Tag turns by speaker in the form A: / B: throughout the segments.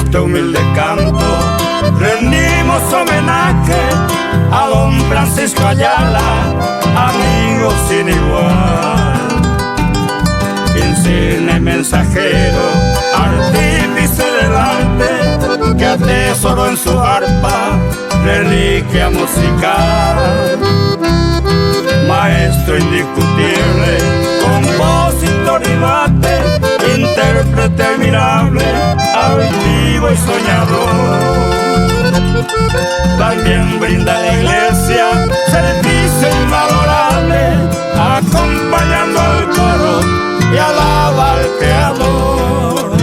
A: este humilde canto rendimos homenaje a don Francisco Ayala, amigo sin igual, insigne mensajero, artífice del arte, que atesoró en su arpa reliquia musical. Maestro indiscutible, compositor y bate, intérprete admirable, altivo y soñador. También brinda a la iglesia servicio invalorable, acompañando al coro y alaba al Creador.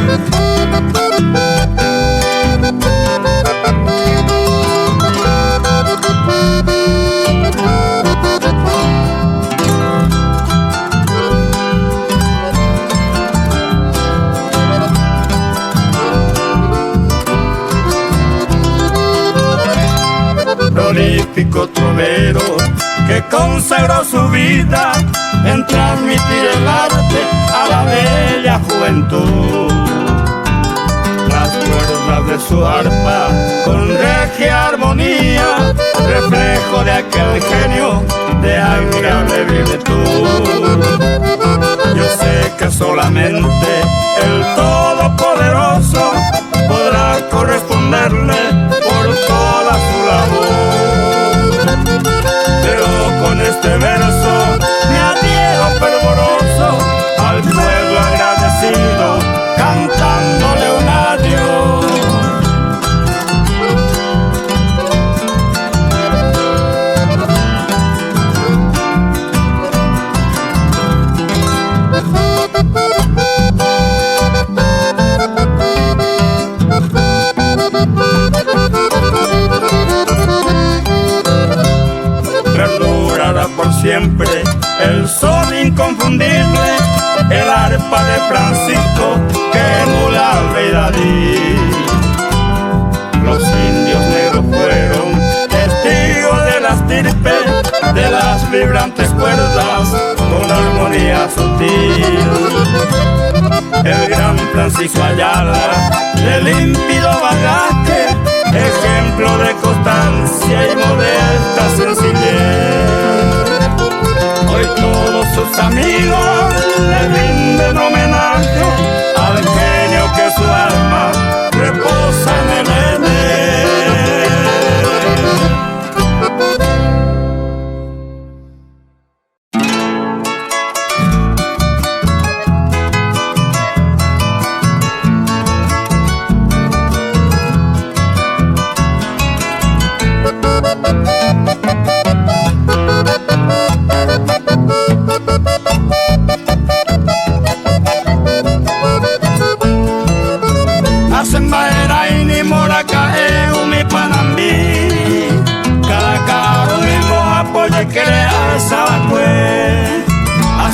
A: Prolífico trovero que consagró su vida en transmitir el arte a la bella juventud. Las cuerdas de su arpa con regia armonía, reflejo de aquel genio de admirable virtud. Yo sé que solamente el Todopoderoso podrá corresponderle por toda su labor, pero con este verso me adhiero fervoroso al pueblo agradecido, cantándole un adiós. Perdurará por siempre el son inconfundible, el arpa de Francisco que emula al rey David. Los indios negros fueron testigos de la estirpe, de las vibrantes cuerdas con armonía sutil. El gran Francisco Ayala, de límpido bagaje, ejemplo de constancia y modesta sencillez. Hoy todos sus amigos le rinden homenaje al genio que su alma reposa en el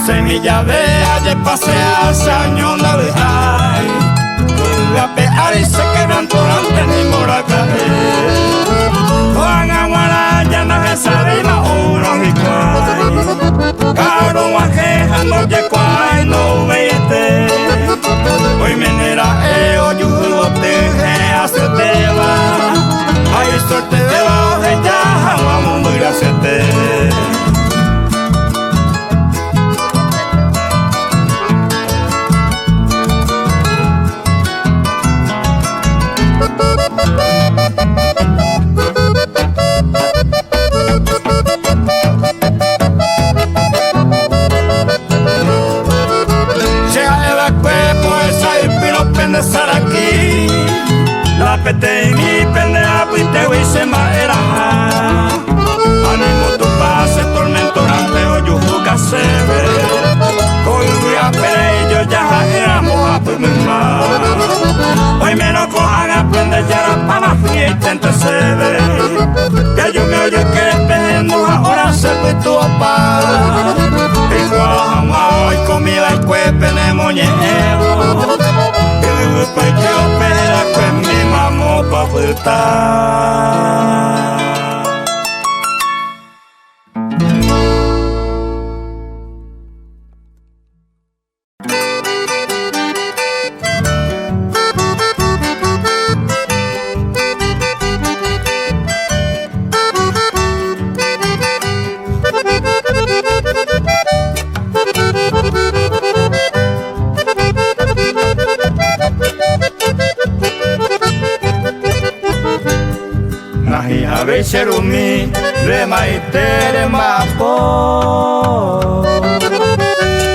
A: semilla de ayer pasea sañón la vejay, vuelve a pear y se quebrantó ante ni moracaje. Juan Aguaraya no se sabe más uno ni cuay, caro guajeja no yecuay no veite. Hoy menera oyudo teje hace teba, hay suerte de baje ya vamos muy gracias te. Aquí la pete y pendeja puite y se maera. Animo tu pase tormento grande o yujuca se ve. Hoy a pere y ya éramos a primar. Hoy menos cojan a aprender ya para fiesta entre se ve. Que yo me oye que despejemos ahora se fue tu papá. Igual hoy comida y cuepe de moñevo. Pues yo espera que mi mamá pa' vuelta. cherumi re maitere mapo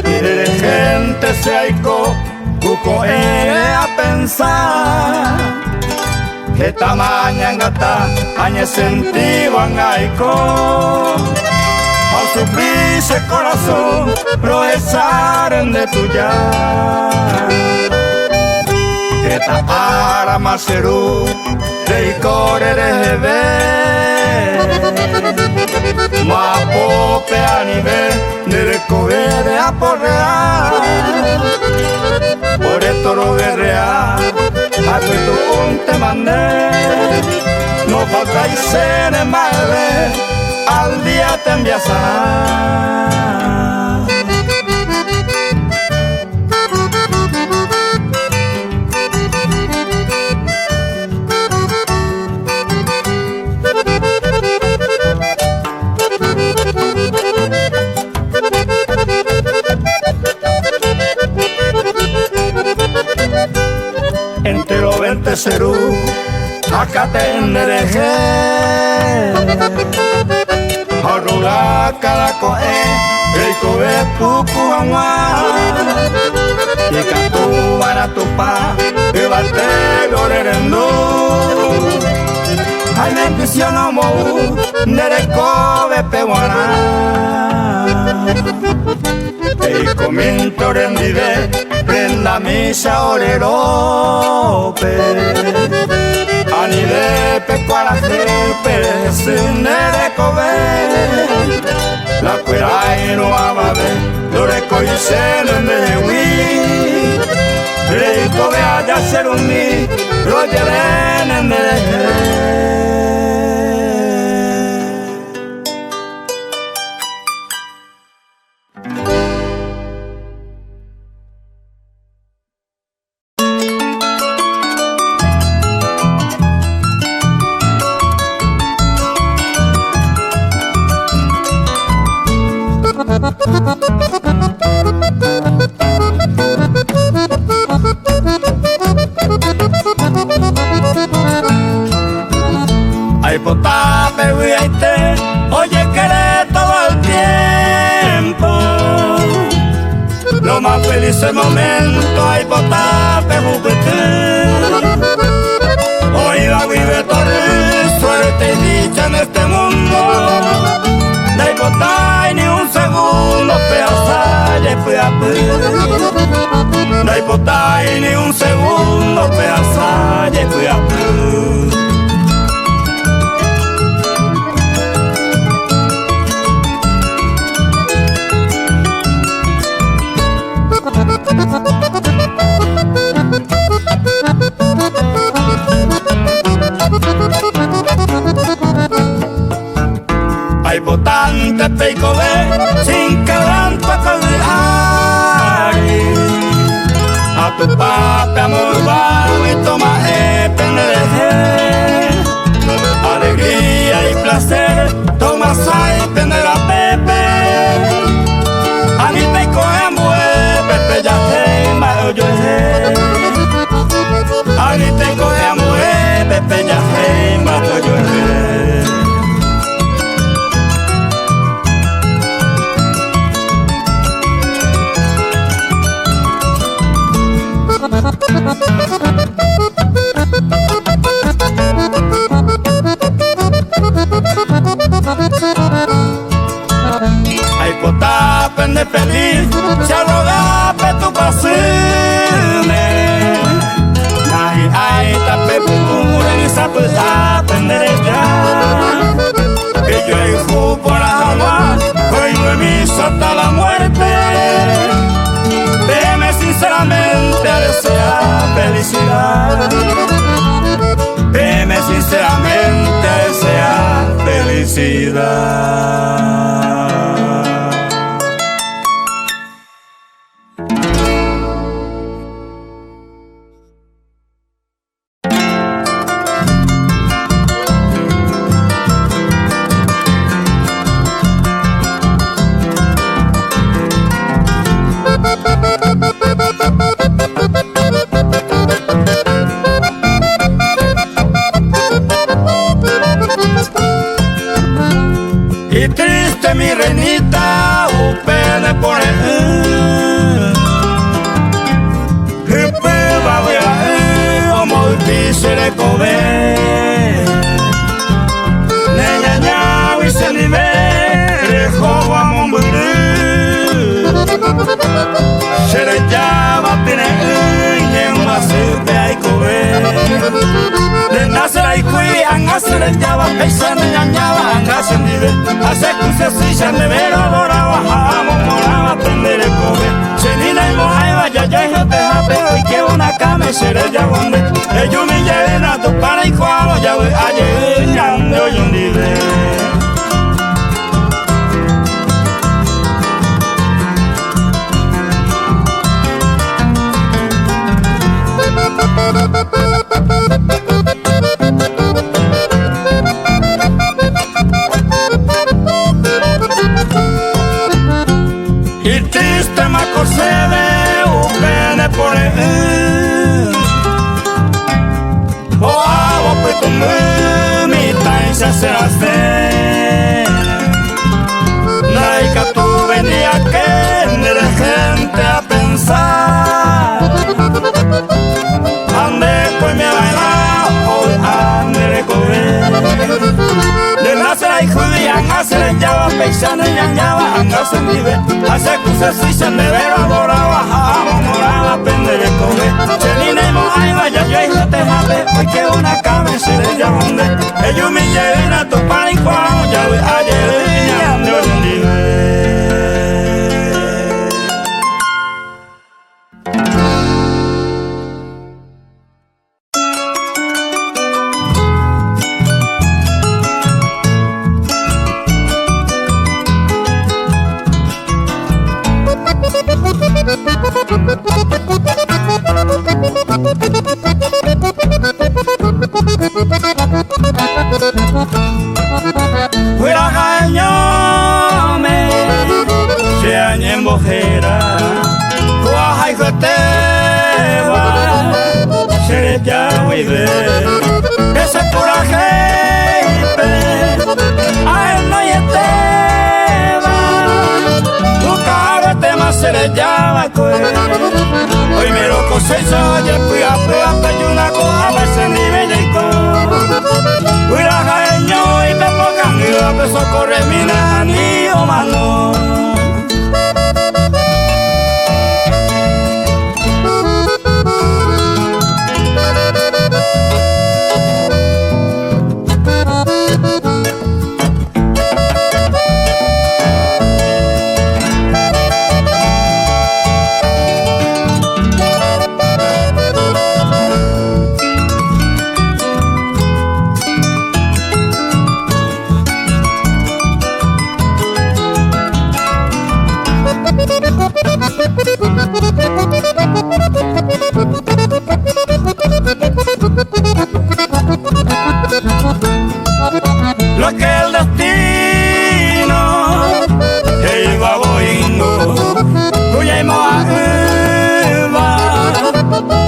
A: de gente se aiko kuko a pensar que tamaña gata añe sentido angaiko al sufrir ese corazón procesar de tuya que ta ara maseru de core de mapope a nivel de recoger a porrear por esto lo guerrear a que tú te mandé no falta y ser madre al día te enviará. Entero vente serú, acá te endereje. Arruga cada coe, el cobe puku angua. Y catu para tu pa, y bate lorerendo. Ay me pisiono mou, nere cobe peguana. Y comento rendide. Prenda misa orerope Anide pecuara jepe Sinere kobe La cuera y no amabe Lore coisele mewi Rei kobe haya serumi Rojelen endeje Ay potape huiaite, oye querer todo el tiempo Lo más feliz el momento, ay potape juguete Hoy la vive torre, suerte y dicha en este mundo Dai potai ni un segundo peasalle peape Dai potai ni un segundo peasalle peape Hay votante peico ve sin quebranto caudilari A tu papi amor bajo y toma pendeje Alegría y placer toma sai penera pepe A mi peico embue pepe ya te mayo yo A mi peico embue pepe ya te mayo yo Ay potapen de feliz, se arrogape tu pasine Ay tape pura ni sape tapen derecha Que yo hijo por la agua, hoy no he visto hasta la muerte Deme sinceramente a desear felicidad Deme sinceramente a desear felicidad paisana ñañaba angase nive hace cuse si ya me vero ahora bajamos moraba prender el coge senina y mojaiba ya yo te jape hoy que una cama seré ya donde ellos me lleven a tu para y cuando ya voy a llegar yo nive. Y triste me acosé de un pene por él o agua pues tu mi taisa se hace laica tú venía que de gente a pensar ande pues me baila hoy ande de comer de nacer y judían hacer ya va paisana y añaba angase nive hace cosas si se me vero ahora bajamos moraba prender el coge senina y mojaiba ya yo hijo te jape hoy que una cama seré ya donde ellos me lleven a tu para y cuando ya voy a llegar yo nive. Fuera jañome se añe en bojera cuaja y joteba se le ya huide ese coraje a él no yeteba tu cara tema se le llama hoy me lo cosecho oye fui a y una coja a ese nivel y fui a jaeño y te pongan y la peso corre mi nani o mano. Lo que el destino que iba boingo cuya moa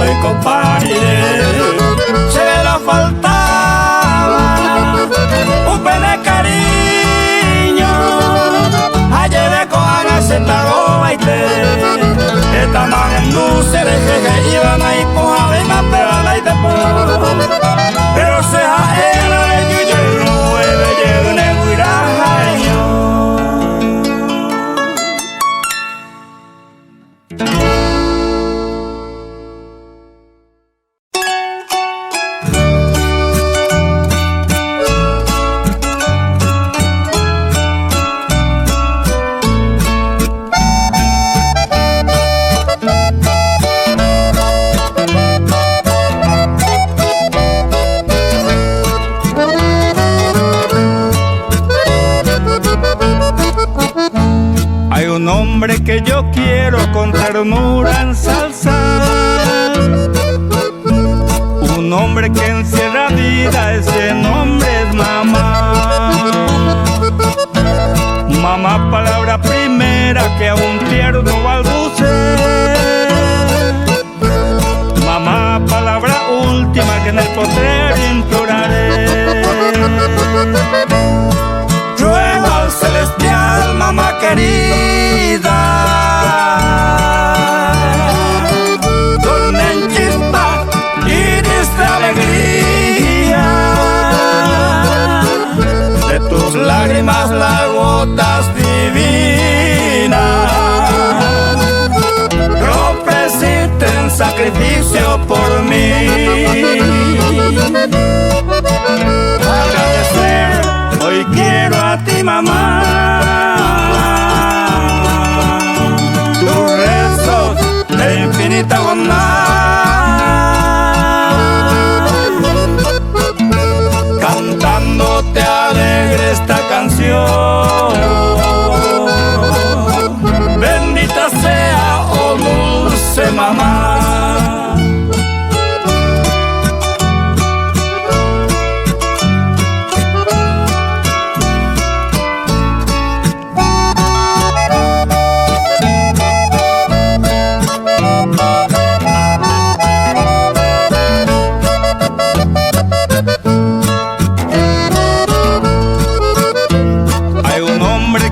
A: hoy compadre se le faltaba un pene cariño ayer de cojan a sentado baile esta man en dulce de jeje iban ahí por a más pero la y pero se era de yuyo y no vuelve llegue un eguirajaño. Un hombre que yo quiero con ternura ensalzar, un hombre que encierra vida, ese nombre es mamá. Mamá, palabra primera que a un tierno balbuce. Mamá, palabra última que en el poder imploraré. Ruego al celestial, mamá querida, tornen chispa iris de alegría, de tus lágrimas las gotas divinas, que ofreciste en sacrificio por mí. mamá. Tus rezos de infinita bondad, cantándote alegre esta canción. Bendita sea, oh dulce mamá.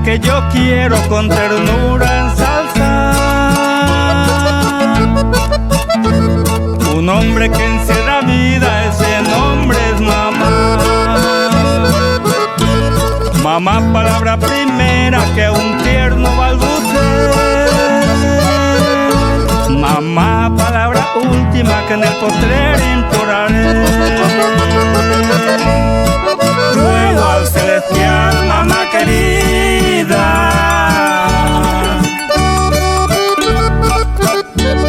A: Que yo quiero con ternura ensalzar, un hombre que encierra vida, ese nombre es mamá. Mamá, palabra primera que un tierno balbucea. Mamá, palabra última que en el postrer imploraré. Ruego al celestial, mamá querida,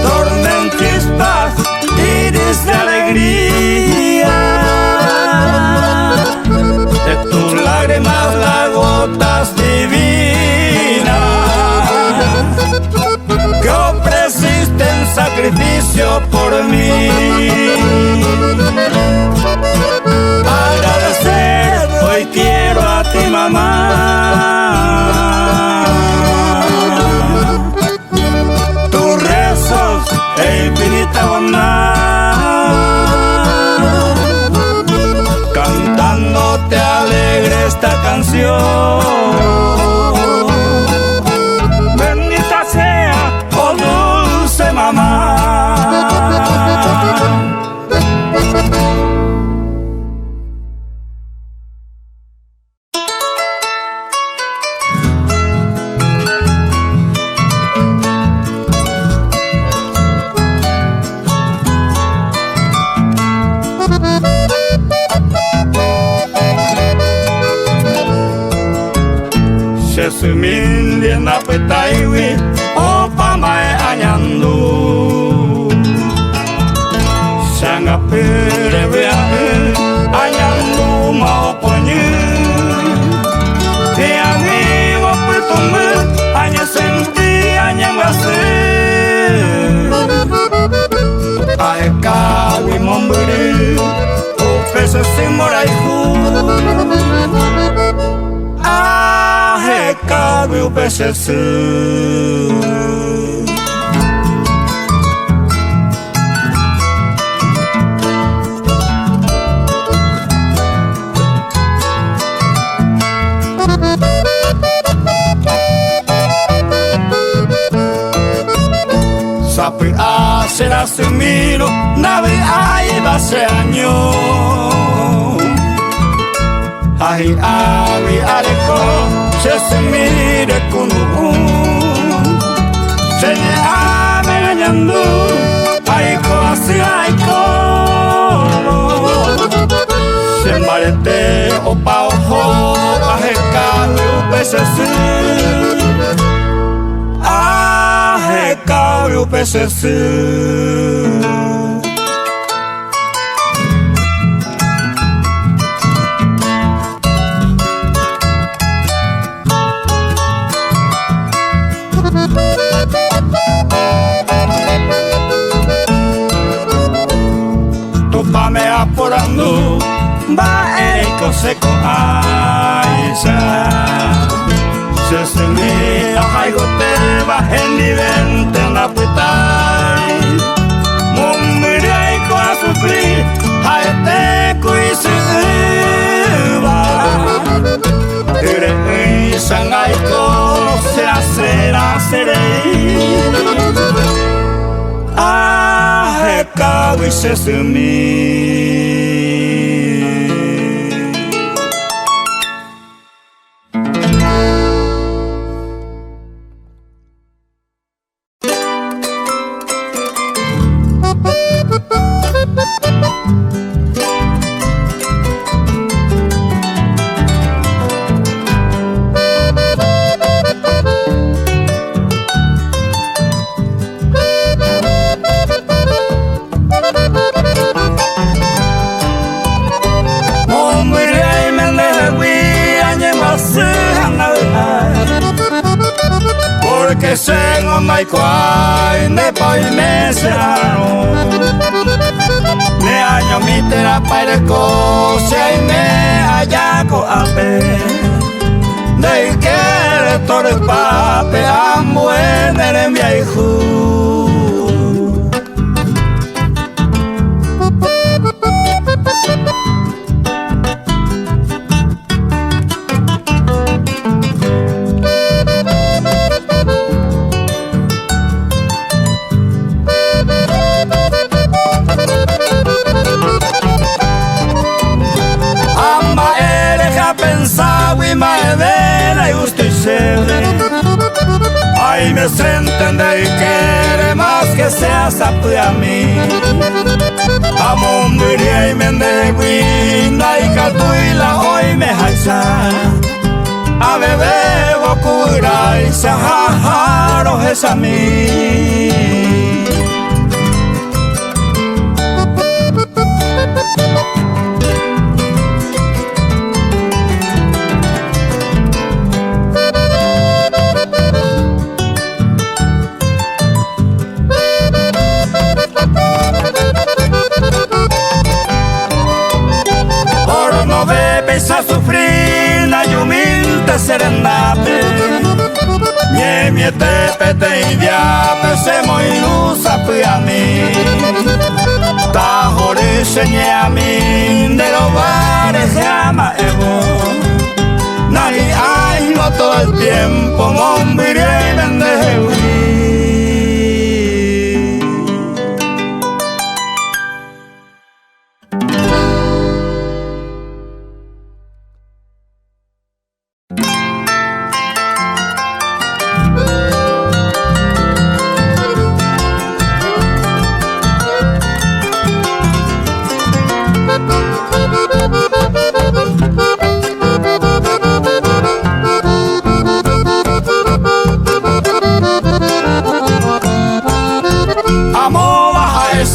A: tornen chispas iris de alegría, de tus lágrimas las gotas divinas que ofreciste en sacrificio por mí. Agradecer hoy quiero a ti, mamá, tus rezos e infinita bondad, cantándote alegre esta canción. Bendita sea, oh dulce mamá. Sesumin dia na petaiwi opa mai anyandu sanga perewe anyandu mau ponyu tiangi wapetumbe hanya senti hanya ngase aekawi memberi opesa simoraiku cabe o PCC. Sapi será semino, nave aí vai ser año. Ahi awi areko sesemire kunu senye ame ganyandu aiko asi aiko sembarete opa oho aheka upesesi aheka upesesi. Apurando va eco seco aisa se semilla haigote va hendivente na putai mumbiri eco a sufrir haete kuisiva ere sangaiko se hacerá serei ahekawi sesumi. que sengo mai kwai ne pai me serano ne año mi tera paire ko sei me allá ko ape nei kere tore pape amue nere mi aihu Maedera y usted cede. Ay, me se entiende y quiere más que sea sape a mí. Amon diría y me endeguina y catuila hoy me haisa. A bebé bocura y se jajaro es a mí. A sufrir na humilde serenate nie mi te pete indiape se moi lusa a mí ta hore señe a mí de los bares se ama evo nari ay no todo el tiempo mombiré y mendejewi.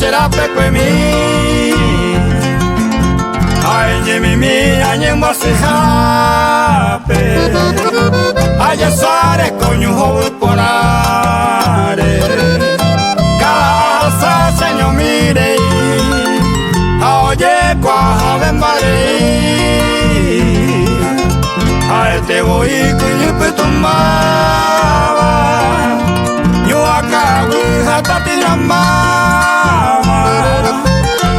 A: Será pepe mi ay mi añen masihape ay sare coño ponare casa señor mire oye cuaja mare ay te voy con petumaba yo acá hasta ti llama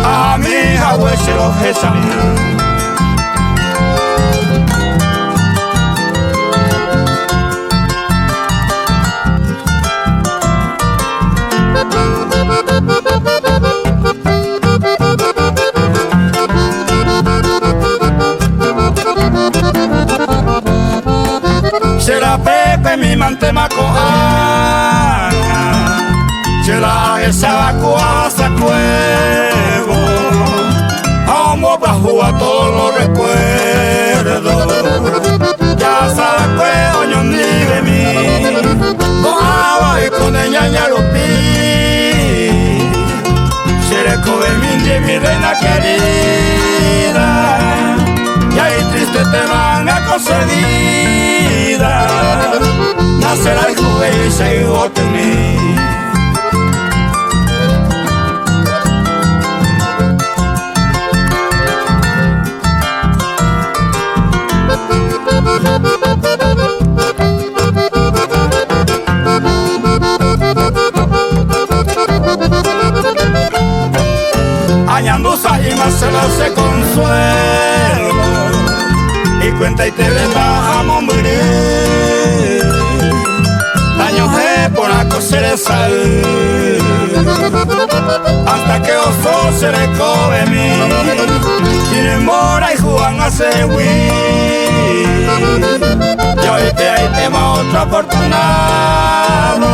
A: a mi hija se lo gesan. Será pepe mi mantema coana Chela esa cuasa cuevo Amo bajo a todos los recuerdos Ya sabes cuevo ni de mí Bojaba y con ella ya lo pi Seré come mi reina querida Y ahí triste te van a concedida Nacerá el juguete y se igual en mí Añandusa y Marcelo se consuelo y cuenta y te bajamos morir daño por la coser sal hasta que oso se le come mí tiene mora y Juan hace huir y hoy te hay tema otro afortunado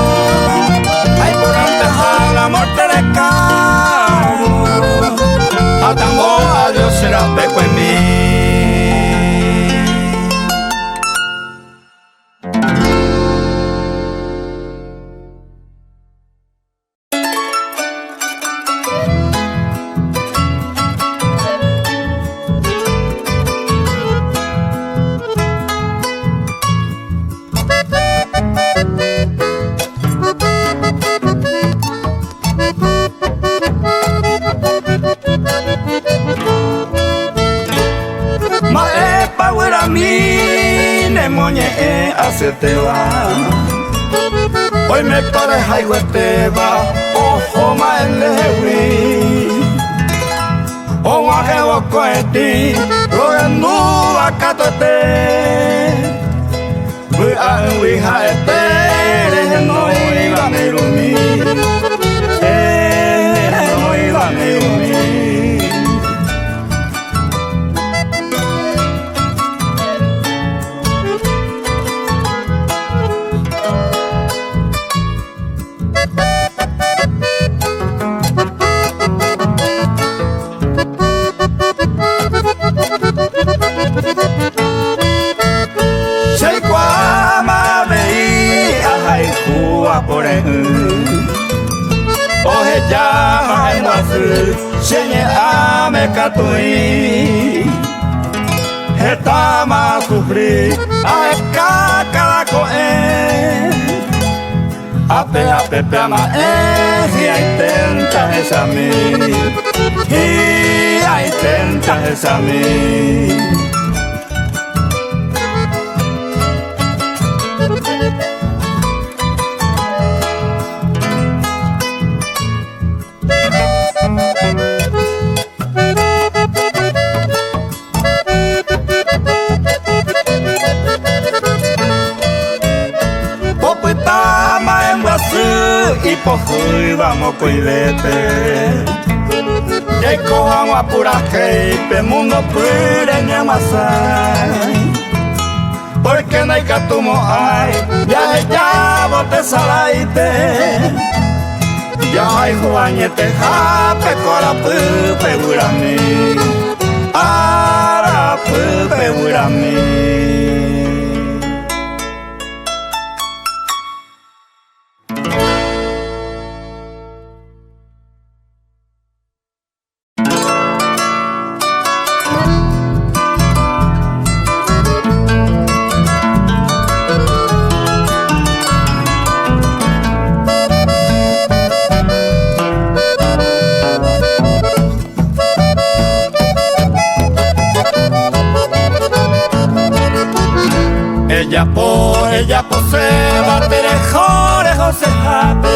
A: hay por antes a la muerte de cabo a tango a Dios será peco en mí. te va. Hoy me pareja y hueteba, ojo maelewi. O guaje boco eti, rogando bacatote. Ui a uija ete, no iba a merumi. No iba a merumi. Por oje llama en wasu senye ame katui etama sufri a cada coe ape ape pama si hay tenta esa mi y hay tenta esa mi. Y pojui vamos cuidete y cojan a pura que mundo pure ñamasai porque no hay catumo hay ya bote salaite ya hay juañete jape cora pupe burami ara pupe burami. Ella posee baterejones José Jape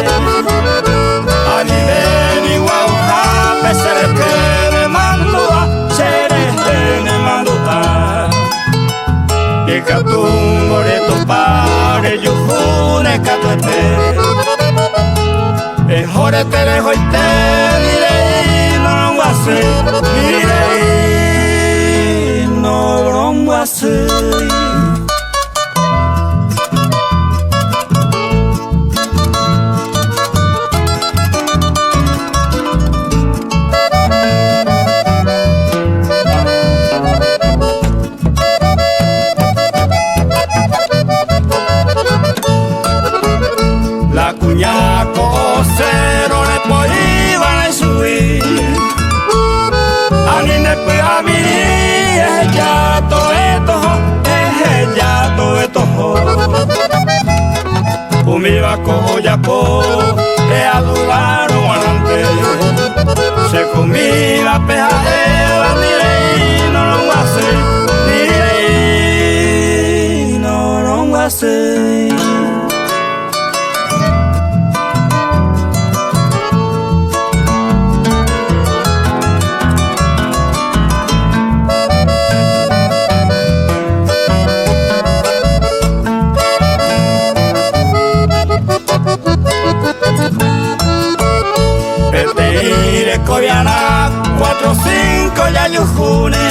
A: Anibeni guau jape serete mandua serete mandua y catum boreto pare yujune catuete jore terejo y te direi no guase direi no guase. Mi vaco ya po te adoraron antes se comía peja eva direi no lo hace direi no lo hace. Coviana 4-5 ya yujune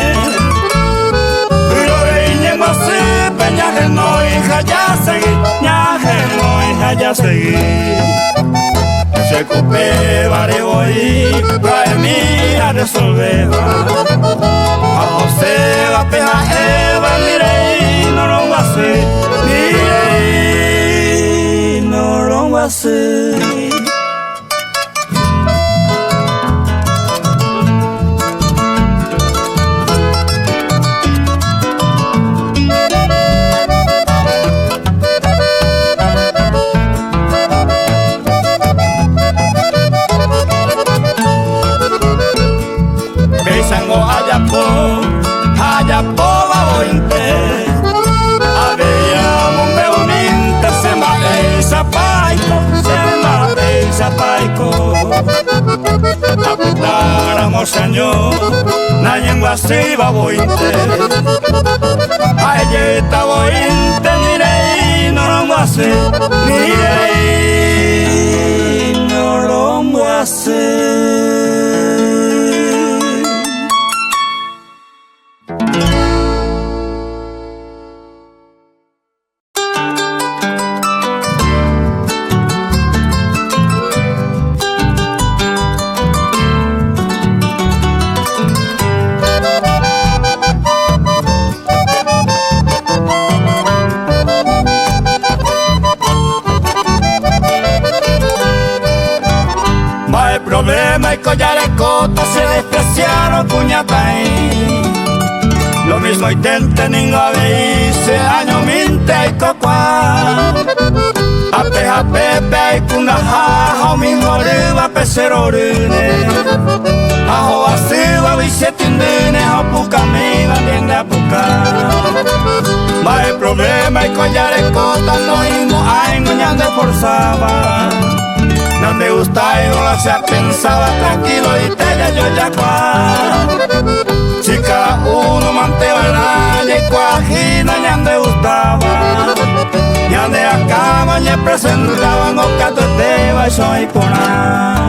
A: pero reine más peñaje no hija ya seguí ñaje no hija ya seguí se copé vareo y trae mía resolver a José va peja Eva mirei no lo va a hacer mirei no lo va a hacer. Ayapo va 20 había un beuni mosanyo na yengwa si babointe aye tabointe nirei noromwase nirei noromwase.
B: Problema y collares cotas se despreciaron cuñatay. Lo mismo intenten ningo veise año minte y cocuá. Apeja pepe y cuna jaja mi moriba peserorine. Ajo asiva vicetindine a puca miga tiende a puca. Ma el problema y collares cotas no mismo hay de forzaba. No me gusta y no la se pensaba tranquilo y te yo ya cuá. Si cada uno mantenía y cuajina ya me gustaba. Ya de acá me presentaban los gatos de baixo y por nada.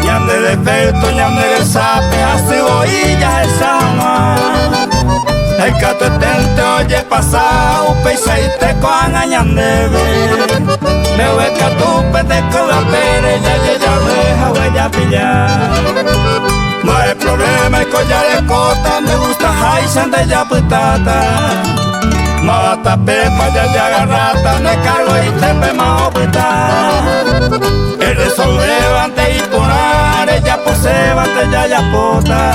B: Ñande defecto, ñande de sape, así boillas el sama. El gato etente oye pasar, upeisa y te cojan a ñandebe. Me hueca tu pendejo la pere, ya deja huella pillar. No hay problema, el collar de cota, me gusta jaisan de ya putata. Mata pepa ya agarrata, me cargo y te pema opita. El resolvante y ponar, ella posebante ya pota.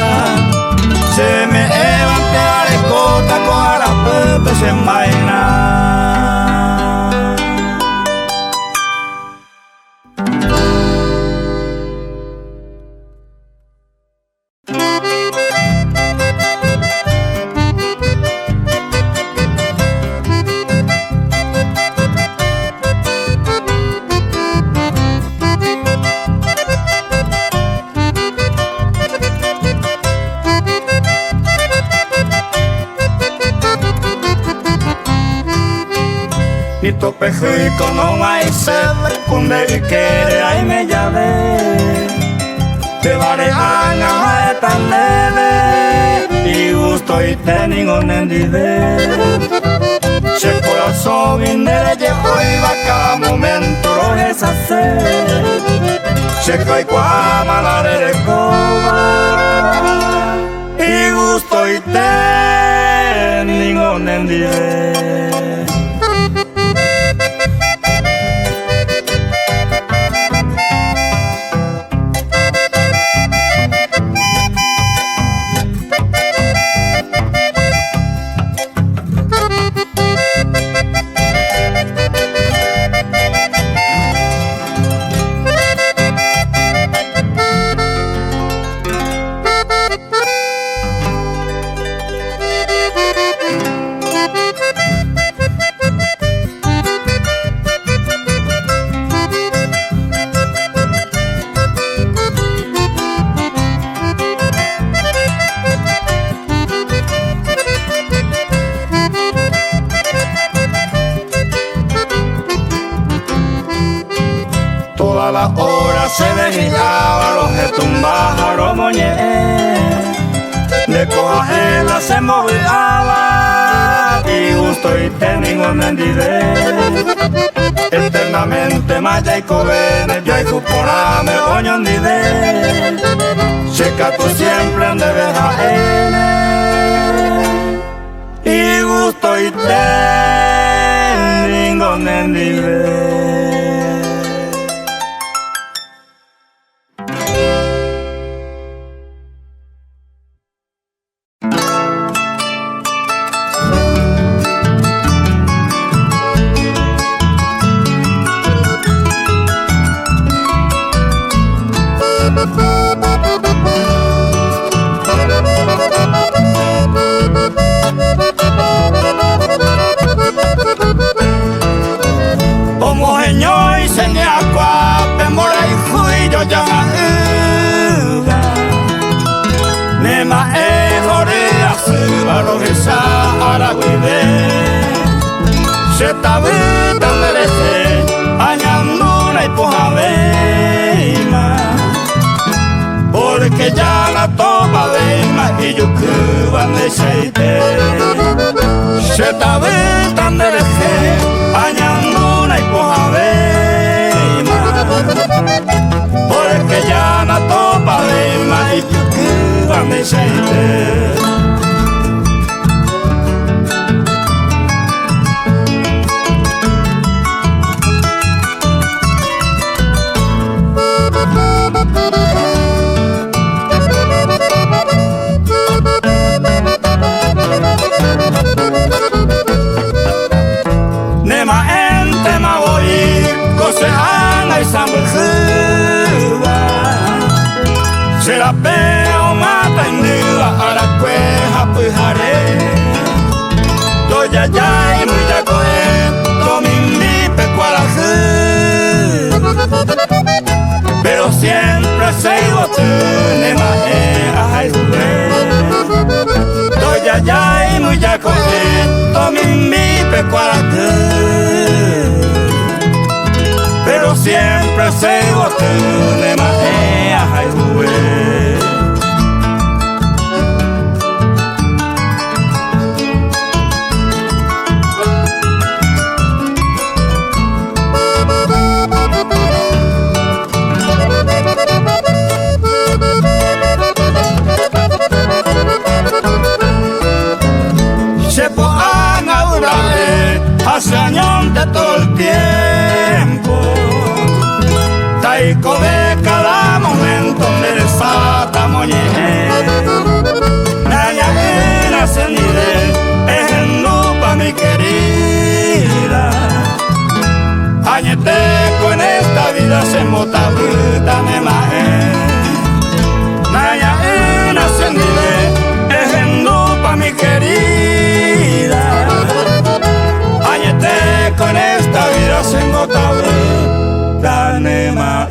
B: Se me levante a la cota con la pepe se envaina.
A: Ni topejico no hay sed, cunde y quiere ahí me llave. Te vare gana tan leve, y gusto y tenigo nendide. Se corazón vindere llevo y va cada momento lo es hacer. Se cae cuama la de coba, y gusto y tenigo nendide. Toda la hora se desgiraba, los que tumbaron moñé. De cojajela se moviaba y gusto y técnico nendide. Eternamente más
B: maya y covene, yo y cuporame, oño ni de. Checa tú siempre ande vejaene, y gusto y te, lingo nendive. Se tabita merece añanduna y pojaveima, porque ya la topa veima y yo cuban de seite. Se tabita merece añanduna y pojaveima, porque ya la topa veima y yo cuban de seite. Se la peo mata en niva a la cueja pujaré. Doya ya y muy ya coe, tomin mi pecuaraje. Pero siempre se iba tú, ne maje, ay jugué. Doya ya y muy ya coe, tomin mi pecuaraje. Pero siempre se bote de magia y jugué. Se puedan hablar hace años de todo el tiempo. Taico de cada momento me desata moñe. Naya era senide, es en lupa mi querida. Añeteco en esta vida se mota bruta me maje. Naya era senide, es en lupa mi querida. Añeteco en esta vida se mota bruta Tanema